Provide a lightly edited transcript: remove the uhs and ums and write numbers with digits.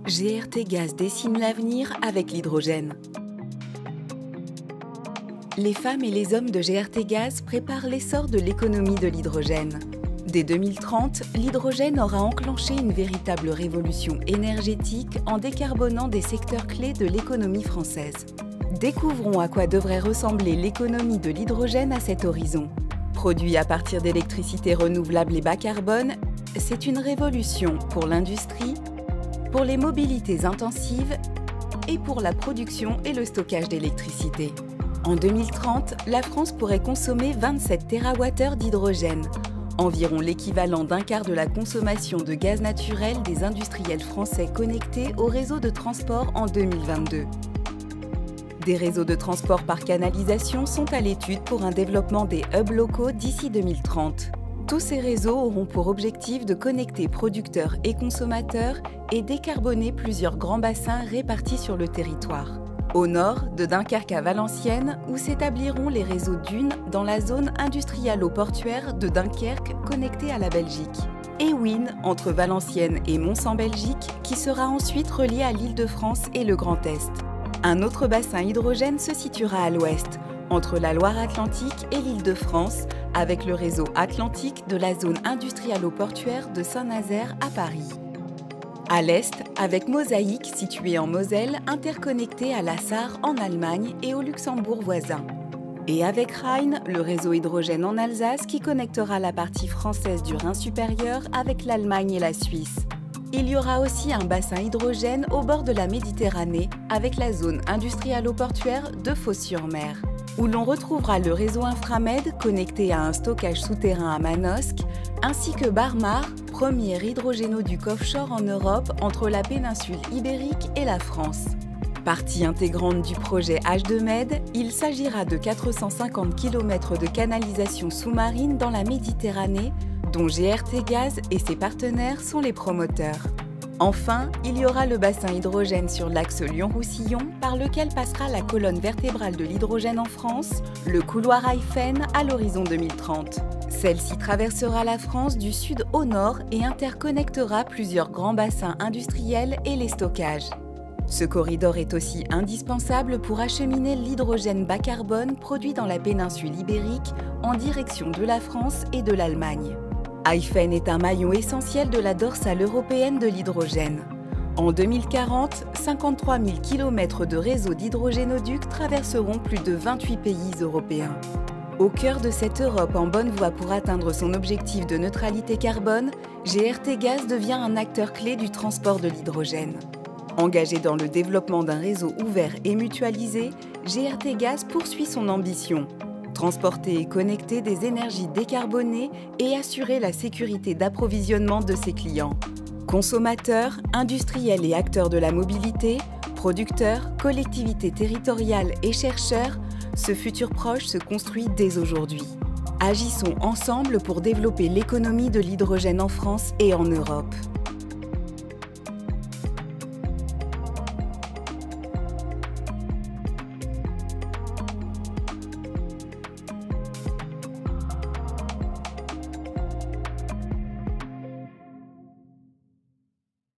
GRT Gaz dessine l'avenir avec l'hydrogène. Les femmes et les hommes de GRT Gaz préparent l'essor de l'économie de l'hydrogène. Dès 2030, l'hydrogène aura enclenché une véritable révolution énergétique en décarbonant des secteurs clés de l'économie française. Découvrons à quoi devrait ressembler l'économie de l'hydrogène à cet horizon. Produit à partir d'électricité renouvelable et bas carbone, c'est une révolution pour l'industrie, pour les mobilités intensives et pour la production et le stockage d'électricité. En 2030, la France pourrait consommer 27 TWh d'hydrogène, environ l'équivalent d'un quart de la consommation de gaz naturel des industriels français connectés au réseau de transport en 2022. Des réseaux de transport par canalisation sont à l'étude pour un développement des hubs locaux d'ici 2030. Tous ces réseaux auront pour objectif de connecter producteurs et consommateurs et décarboner plusieurs grands bassins répartis sur le territoire. Au nord, de Dunkerque à Valenciennes, où s'établiront les réseaux dunes dans la zone industrialo-portuaire de Dunkerque connectée à la Belgique. Et Win, entre Valenciennes et Mons en Belgique, qui sera ensuite relié à l'Île-de-France et le Grand Est. Un autre bassin hydrogène se situera à l'ouest, entre la Loire-Atlantique et l'Île-de-France, avec le réseau atlantique de la zone industrialo-portuaire de Saint-Nazaire à Paris. À l'est, avec Mosaïque, située en Moselle, interconnectée à la Sarre en Allemagne et au Luxembourg voisin. Et avec Rhein, le réseau hydrogène en Alsace qui connectera la partie française du Rhin supérieur avec l'Allemagne et la Suisse. Il y aura aussi un bassin hydrogène au bord de la Méditerranée avec la zone industrialo-portuaire de Fos-sur-Mer, où l'on retrouvera le réseau Inframed connecté à un stockage souterrain à Manosque, ainsi que Barmar, premier hydrogénoduc offshore en Europe entre la péninsule ibérique et la France. Partie intégrante du projet H2Med, il s'agira de 450 km de canalisation sous-marine dans la Méditerranée, dont GRT Gaz et ses partenaires sont les promoteurs. Enfin, il y aura le bassin hydrogène sur l'axe Lyon-Roussillon, par lequel passera la colonne vertébrale de l'hydrogène en France, le couloir Hyphen, à l'horizon 2030. Celle-ci traversera la France du sud au nord et interconnectera plusieurs grands bassins industriels et les stockages. Ce corridor est aussi indispensable pour acheminer l'hydrogène bas carbone produit dans la péninsule ibérique en direction de la France et de l'Allemagne. Hyphen est un maillon essentiel de la dorsale européenne de l'hydrogène. En 2040, 53 000 km de réseaux d'hydrogénoducs traverseront plus de 28 pays européens. Au cœur de cette Europe en bonne voie pour atteindre son objectif de neutralité carbone, GRT Gaz devient un acteur clé du transport de l'hydrogène. Engagé dans le développement d'un réseau ouvert et mutualisé, GRT Gaz poursuit son ambition. Transporter et connecter des énergies décarbonées et assurer la sécurité d'approvisionnement de ses clients. Consommateurs, industriels et acteurs de la mobilité, producteurs, collectivités territoriales et chercheurs, ce futur proche se construit dès aujourd'hui. Agissons ensemble pour développer l'économie de l'hydrogène en France et en Europe.